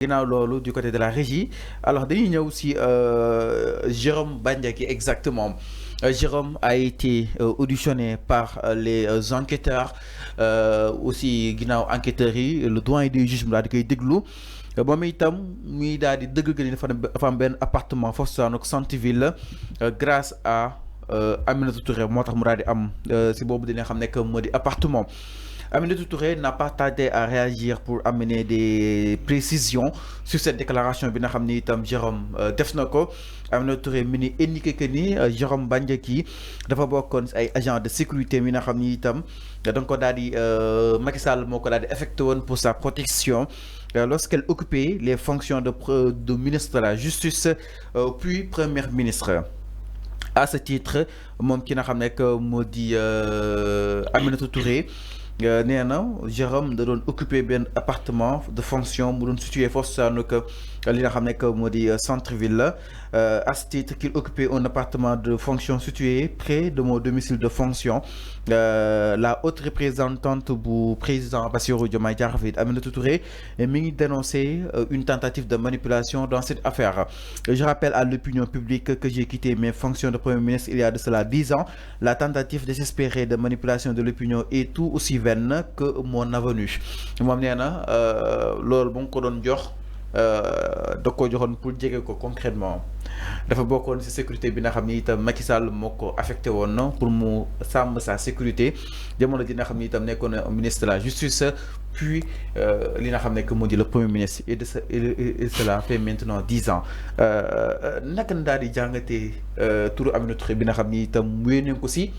ginnaaw loolu du côté de la régie alors dañuy ñëw si Jérôme Bandiaky exactement Jérôme a été auditionné par les enquêteurs aussi ginnaaw enquêteurs yi le doyen des juges mu daal di koy déglu moom itam muy daal di dëgg que ni dafa am benn appartement foofu sa nok Centreville grâce à Aminata Touré moo tax mu daal di am si boobu dina xam ne que moo di appartement. Aminata Touré n'a pas tardé à réagir pour amener des précisions sur cette déclaration bi nga xam ni itam Jérôme def na ko Aminata Touré mi ni indiqué que ni Jérôme Bandiaky dafa bokkoon ay agent de sécurité mi nga xam ni itam da nga ko daal di Macky Sall moo ko daal di affecté woon pour sa protection lorsqu'elle occupait les fonctions de ministre de la justice puis premier ministre. À ce titre moom ki nga xam ne que moo di Aminata Touré. nee na Jérôme da doon occupé benn appartement de fonction mu doon situé foofu saanu que li nga xam ne que moo di Centreville la à ce titre qu'il occupait un appartement de fonction situé près de mon domicile de fonction la haute représentante bu président Bassirou Diomaye Diakhar Faye Aminata Touré mi ngi dénoncé une tentative de manipulation dans cette affaire. Je rappelle à l'opinion publique que j'ai quitté mes fonctions de premier ministre il y a de cela 10 ans. La tentative désespérée de manipulation de l'opinion est tout aussi vaine que mon avenue. moom nee na loolu bu nga ko doon jox da ko joxoon pour jege ko concrètement dafa bokkoon ci sécurité bi nga xam ni itam Macky Sall moo ko affecté woon na pour mu sàmm sa sécurité jamono ji nga xam ni itam nekkoon na ministre de la justice puis li nga xam ne que moo di le premier ministre et cela fait maintenant 10 ans naka na daal di jàngatee turu Aminata Touré bi nga xam ni itam wéy ko ci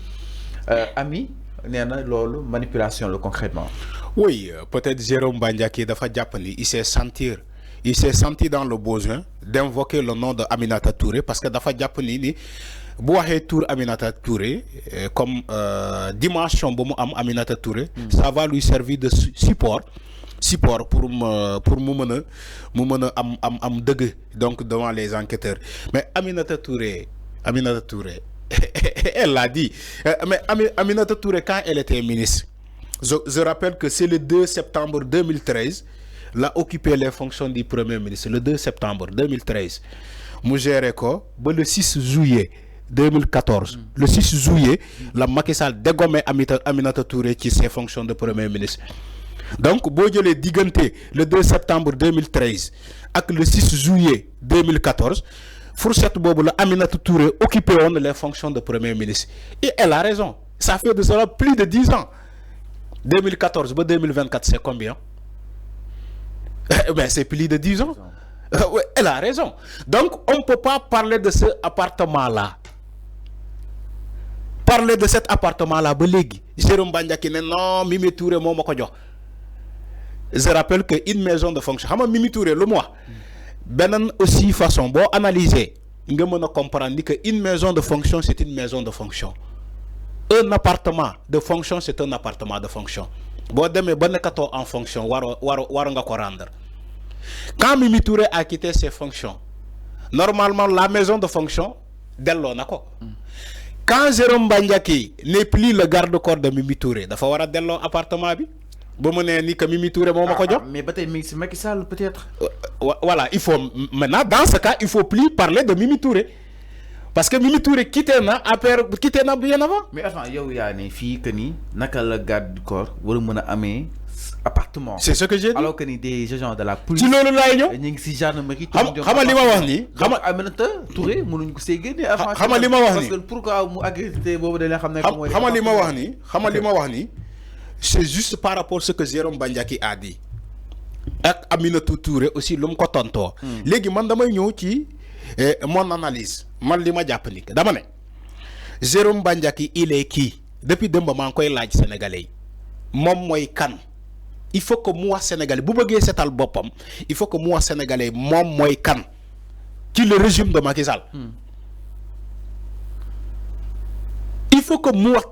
ami nee na loolu manipulation la concrètement. Oui, peut-être Jérôme Bandiaky dafa jàpp ni il s'est senti dans le besoin d'invoquer le nom de Aminata Touré parce que dafa jàpp ni bu waxee tour Aminata Touré comme dimension bu mu am Aminata Touré ça va lui servir de support pour mu mën a am dëgg donc devant les enquêteurs mais Aminata Touré elle l'a dit mais Aminata Touré quand elle était ministre je rappelle que c'est le 2 septembre 2013 l'a occupé les fonctions du premier ministre le 2 septembre 2013 mu géré ko ba le 6 juillet 2014 le 6 juillet la Macky Sall dégommé Aminata Touré ci ses fonctions de premier ministre donc boo jëlee diggante le 2 septembre 2013 ak le 6 juillet 2014 fourchette boobu la Aminata Touré occupé woon les fonctions de premier ministre et elle a raison ça fait de cela plus de 10 ans 2014 ba 2024 c'est combien ben c'est plus de 10 ans ouais, elle a raison donc on ne peut pas parler de ce appartement-là ba léegi Jérôme Bandiaky ne non Mimi Touré moo ma ko jox je rappelle que une maison de fonction xam nga Mimi Touré lu mu wax beneen aussi façon boo analyser nga mën a comprendre ni que une maison de fonction c'est une maison de fonction un appartement de fonction c'est un appartement de fonction boo demee ba nekkatoo en fonction war nga ko rendre quand Mimi Touré a quitté ses fonctions normalement la maison de fonction delloo na ko quand Jérôme Bandiaky n'est plus le garde-corps de Mimi Touré dafa war a delloo appartement bi ba mu nee ni que Mimi Touré moo ma ko jox. mais ba tey mi ngi ci Macky Sall peut-être. Voilà il faut maintenant dans ce cas il faut plus parler de Mimi Touré parce que Mimi Touré quitté na bien avant. mais attends yow yaa ne fii que ni naka la garde-corps war a mën a amee appartement. c'est ce que j'ai dit alors que ni des agents de la police. ci loolu laay ñëw ñu ngi ci gendarmerie. xama li ma wax nii. Aminata Touré mënuñ ko see génne. xama li ma wax nii parce que pourquoi mu agressé boobu dañ la xam ne. xama li ma wax nii. c'est juste par rapport à ce que Jérôme Bandiaky a dit ak Aminata Touré aussi lu mu ko tontoo. léegi man damay ñëw ci mon analyse man li ma jàpp ni dama ne Jérôme Bandiaky il est qui depuis démb maa ngi koy laaj sénégalais yi moom mooy kan il faut que mu wax sénégalais bu bëggee setal boppam il faut que mu wax sénégalais moom mooy kan ci le régime de Macky Sall. il faut que mu wax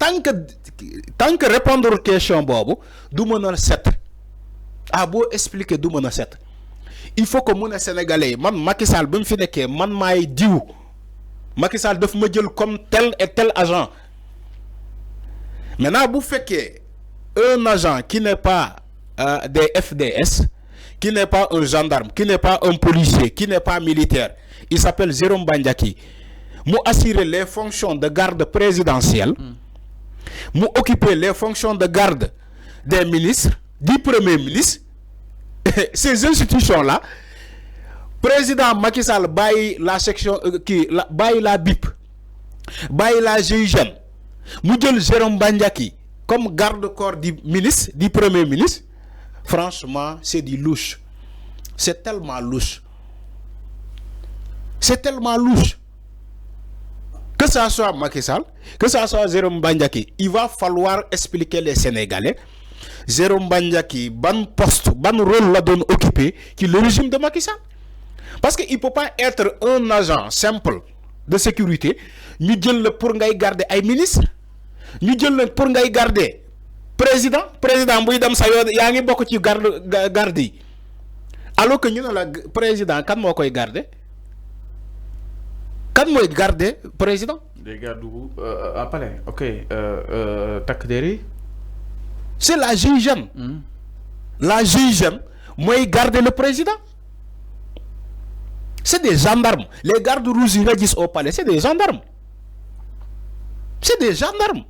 tant que répondre question boobu du mën a set boo expliquer du mën a set il faut que mu ne sénégalais man Macky Sall ba mu fi nekkee man maay diw Macky Sall daf ma jël comme tel et tel agent maintenant bu fekkee un agent qui n'est pas des FDS qui n'est pas un gendarme, qui n'est pas un policier, qui n'est pas militaire, il s'appelle Jérôme Bandiaki, m'a assuré les fonctions de garde présidentielle, m'a occupé les fonctions de garde des ministres, du premier ministre. Ces institutions-là, président Macky Sall baille la section baille la BIP, baille la GIGN, mu jël Jérôme Bandiaki comme garde-corps du ministre, du premier ministre. Franchement, c'est du louche. C'est tellement louche. C'est tellement louche. Que ça soit Macky Sall, que ça soit Jérôme Bandiaki, il va falloir expliquer les Sénégalais. Jérôme Bandiaki, ban poste, ban rôle la donne occupé qui le régime de Macky Sall. Parce qu'il ne peut pas être un agent simple de sécurité. Nous disons pour garder un ministre. Nous disons pour garder président. Président, il y a beaucoup de garder. Alors que nous avons le président, quand nous garder? Quand nous garder président? Des gardes à palais. Ok. Takderi. C'est la GIGN. La GIGN, moi, garder le président. C'est des gendarmes. Les gardes rouges régissent au palais, c'est des gendarmes. C'est des gendarmes.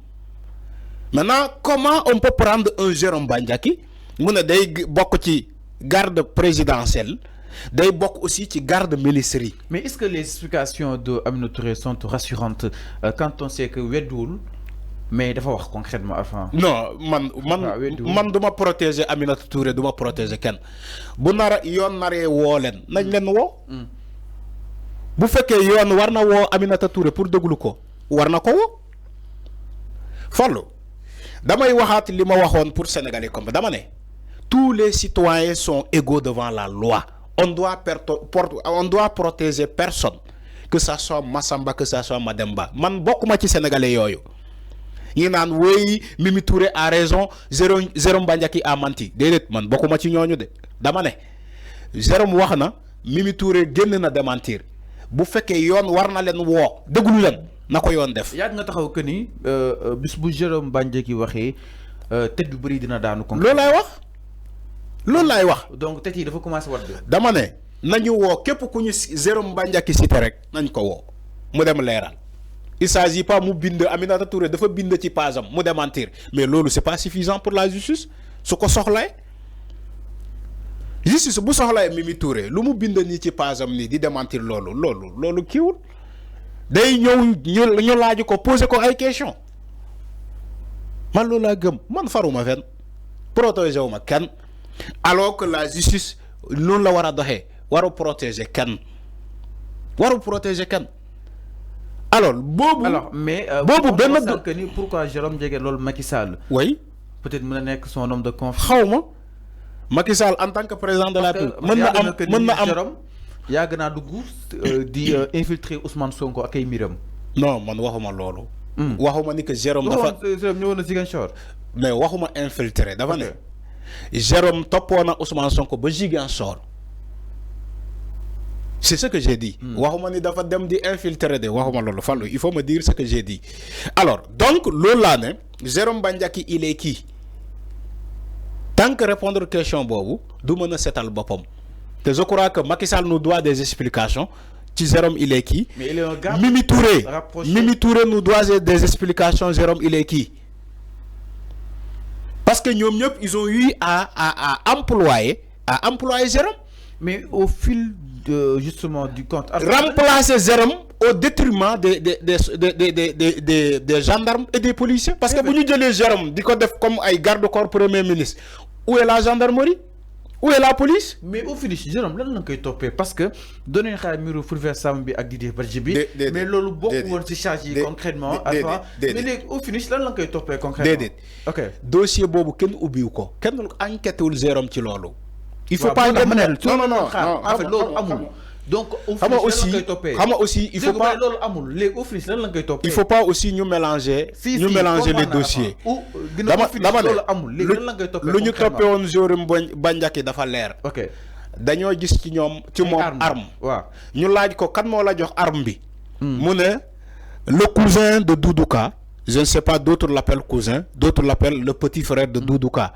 Maintenant, comment on peut prendre un Jérôme Bandiaki, mu ne day bokk ci garde présidentielle, day bokk aussi ci garde ministérielle. Mais est-ce que les explications de Aminata Touré sont rassurantes quand on sait que Wedoul, mais dafa wax concrètement avant? Non, man duma protéger Aminata Touré, duma protéger kenn. Bu nara yoon naree woo leen nañ leen woo. Bu fekkee yoon war na woo Aminata Touré pour déglu ko war na ko woo. Fallu damay waxaat li ma waxoon pour Sénégalais comme dama ne tous les citoyens sont égaux devant la loi. On doit protéger personne, que ça soit Massamba, que ça soit Mademba. Man bokkuma ci Sénégalais yooyu. Ñi naan oui Mimi Touré a raison, Jérôme Bandiaki a menti. Déedéet man bokkuma ci ñooñu de. Dama ne Jérôme wax na Mimi Touré génn na démentir. Bu fekkee yoon war na leen woo déglu leen na ko yoon def. Yàgg nga taxaw que ni bis bu Jérôme Bandiaki waxee tête bu bëri dina daanu. loolu laay wax. loolu laay wax. Donc tête yi dafa commencé wadd. dama ne nañu woo képp ku ñu Jérôme Bandiaki cité rek nañ ko woo mu dem leeral. Il s'agit pas mu bind Aminata Touré dafa bind ci page am mu démentir mais loolu c'est pas suffisant pour la justice su ko soxlay justice bu soxlay Mimi Touré lu mu bind nii ci page am nii di démentir loolu kiiwul day ñëw ñu laaj ko poser ko ay question man loolu laa gëm man faruma fenn protéger wu ma kenn alors que la justice noonu la war a doxee waru protéger kenn alors mais pourquoi Jérôme jege loolu Macky Sall. Oui. Peut-être mën na nekk son homme de confiance. xawma Macky Sall en tant que président de la République mën na am Jérôme yàgg naa dugg di infiltrer Ousmane Sonko ak ay miram. non man waxuma loolu. waxuma ni que Jérôme dafa ñëwoon na Ziguinchor. mais waxuma infiltrer dafa ne Jérôme toppoon na Ousmane Sonko ba Ziguinchor. C'est ce que j'ai dit. Waxuma ni dafa dem di infiltrer de waxuma lolu fallu il faut me dire ce que j'ai dit. Alors donc loolu laa ne Jérôme Bandiaki il est qui? Tant que répondre question bobu du mën a setal boppam. Te je crois que Macky Sall nous doit des explications. Ci Jérôme il est qui? Mais il est un gars Mimi Touré nous doit des explications. Jérôme il est qui? Parce que ñoom ñëpp ils ont eu à employer Jérôme. Mais au fil justement du compte. Remplacer Jérôme au détriment des gendarmes et des policiers. Parce que vous nous dites Jérôme, comme un garde-corps premier ministre. Où est la gendarmerie? Où est la police? Mais au finish, Jérôme, là, on peut topper parce que donner un miro pour faire ça avec Didier Badjibi, mais le beaucoup vont se charger concrètement avant. Mais au finish, là, on peut topper concrètement. Ok. Dossier bobu ken oublié ko. Ken enquête ou Jérôme ci lolu. Il faut pas non. En fait, l'autre amul. Donc au aussi il faut pas il faut pas aussi nous mélanger les dossiers. Lu ñu topé won Jérôme Bandiaki dafa leer. OK. Dañoo gis ci ñom ci mom arme. Waaw. Ñu laaj ko kan mo la jox arme bi. Mu ne le cousin de Doudouka, je ne sais pas d'autres l'appellent cousin, d'autres l'appellent le petit frère de Doudouka.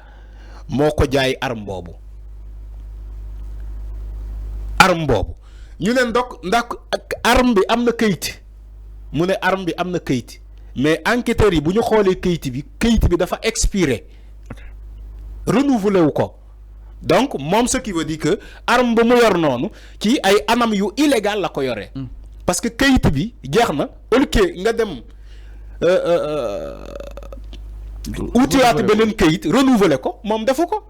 Moko jaay arme bobu. arme boobu ñu ne ndax arme bi am na kayit mu ne arme bi am na kayit mais enquêteurs yi bu ñu xoolee kayit bi dafa expiré renouvelé wu ko donc moom ce qui veut dire que arme ba mu yor noonu ci ay anam yu illégal la ko yoree parce que kayit bi jeex na au lieu nga dem utiwaat beneen kayit renouvelé ko moom defu ko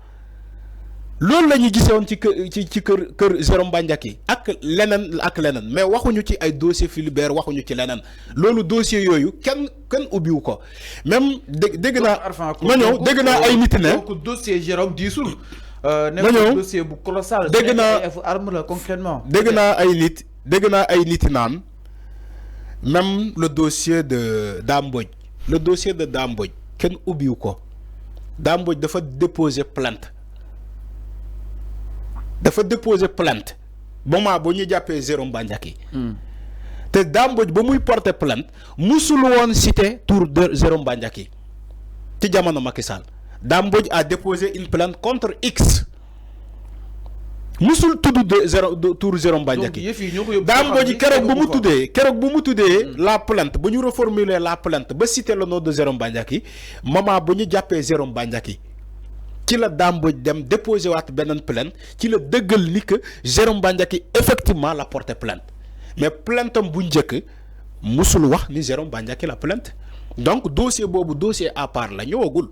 loolu la ñuy gisoon ci kër Jérôme Bandiaky ak leneen mais waxuñu ci ay dossier Fulbert waxuñu ci leneen loolu dossier yooyu kenn ubbiwu ko même dégg naa ma ñëw dégg naa ay nit ne donc dossier Jérôme diisul ma ñëw dossier bu colossal dégg naa arme la concrètement dégg naa ay nit naan même le dossier de Dame Mbodj kenn ubbiwu ko Dame Mbodj dafa déposer plainte moment bu ñu jàppee Jérôme Bandiaky te Dame Mbodj ba muy porter plainte musul woon cité tour de Jérôme Bandiaky ci jamono Macky Sall Dame Mbodj a déposé une plainte contre X musul tudd tour Jérôme Bandiaky Dame Mbodj keroog bu mu tuddee la plainte bu ñu reformuler la plainte ba citer le nom de Jérôme Bandiaky moment bu ñu jàppee Jérôme Bandiaky ci la Dame Mbodj dem déposer waat beneen plainte ci la dëggal ni que Jérôme Bandiaky effectivement la porté plainte mais plainte am bu njëkk musul wax ni Jérôme Bandiaky la plainte donc dossier boobu dossier à part la ñëwagul.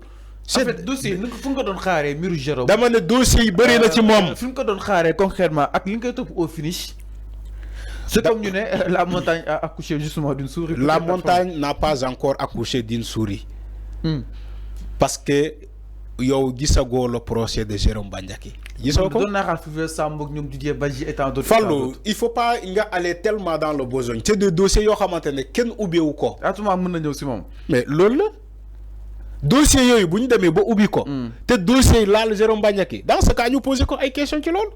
en fait dossier fu nga ko doon xaaree mbiru Jérôme. dama ne dossier yi bëri na ci moom. fi nga ko doon xaaree concrètement ak li nga koy topp au finish. c'est comme ñu ne la montagne a accouché justement d'une souris. La montagne n'a pas encore accouché d'une souris. Parce que yow gisagoo le procès de Jérôme Bandiaky. gisoo ko Fallou il faut pas nga aller tellement dans le besoin. C'est des dossiers yoo xamante ne kenn ubbeewu ko. atuma mën na ñëw si moom. mais loolu la dossier yooyu bu ñu demee ba ubbi ko. te dossier yi laal Jérôme Bandiaky dans ce cas ñu posé ko ay questions ci loolu.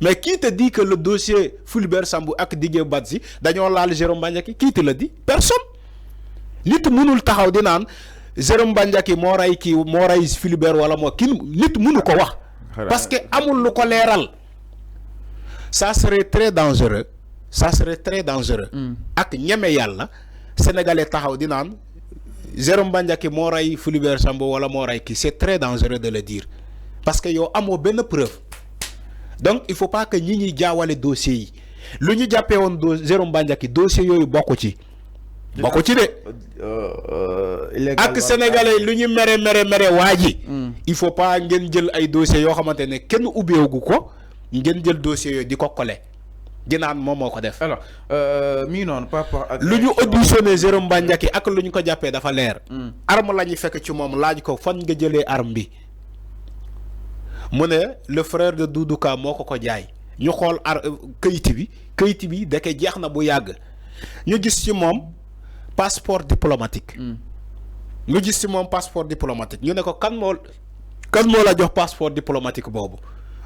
mais qui te dit que le dossier Fulbert Sambou ak Didier Badji dañoo laal Jérôme Bandiaky qui te le dit personne. nit mënul taxaw di naan Jérôme Bandiaky moo rey kii moo rey Fulbert wala moo kii nit mënu ko wax. parce que amul lu ko leeral. ça serait très dangereux. ak ñeme yàlla sénégalais taxaw di naan Jérôme Bandiaky moo rey Fulbert Sambou wala moo rey kii c'est très dangereux de le dire parce que yow amoo benn preuve. donc il faut pas que ñi ñuy jaawale dossiers yi lu ñu jàppee woon Jérôme Bandiaky dossier yooyu bokku ci de ak sénégalais lu ñu mere waa ji il faut pas ngeen jël ay dossiers yoo xamante ne kenn ubbeegu ko ngeen jël dossiers yooyu di ko coller di naan moom moo ko def. alors mi ngi noonu par rapport ak lu ñu auditionné Jérôme Bandiaky ak lu ñu ko jàppee dafa leer. arme la ñuy fekk ci moom laaj ko fan nga jëlee arme bi. mu ne le frère de Doudou Ka moo ko jaay ñu xool kayit bi deke jeex na bu yàgg ñu gis ci moom passeport diplomatique. ñu gis ci moom passeport diplomatique ñu ne ko kan moo la jox passeport diplomatique boobu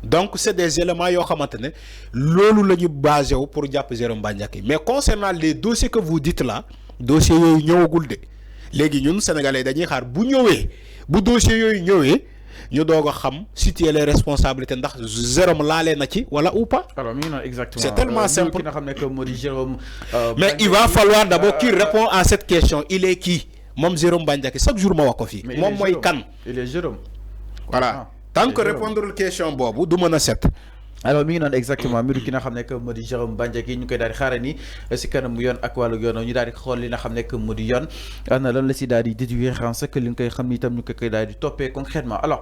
donc c'est des éléments yoo xamante ne loolu la ñu basé wu pour jàpp Jérôme Bandiaky mais concernant les dossiers que vous dites là dossiers yooyu ñëwagul de léegi ñun sénégalais dañuy xaar bu dossiers yooyu ñëwee. ñu doog a xam situer les responsabilités ndax Jérôme laalee na ci wala ou pas. alors mi ngi noonu exactement c'est tellement simple. ki nga xam ne que moo di Jérôme. mais il va falloir d'abord qu'il répond à cette question il est qui moom Jérôme Bandiaky chaque jour ma wax ko fii. moom mooy kan. il est Jérôme. voilà tant que répondre question boobu du mën a set. alors mi ngi noonu exactement mbiru ki nga xam ne que moo di Jérôme Bandiaky ñu koy daal di xaare ni si kanamu yoon ak wàllu yoon ñu daal di xool li nga xam ne que moo di yoon ana lan la si daal di déduire en ce que li nga koy xam ni itam ñu koy daal di toppee concrètement alors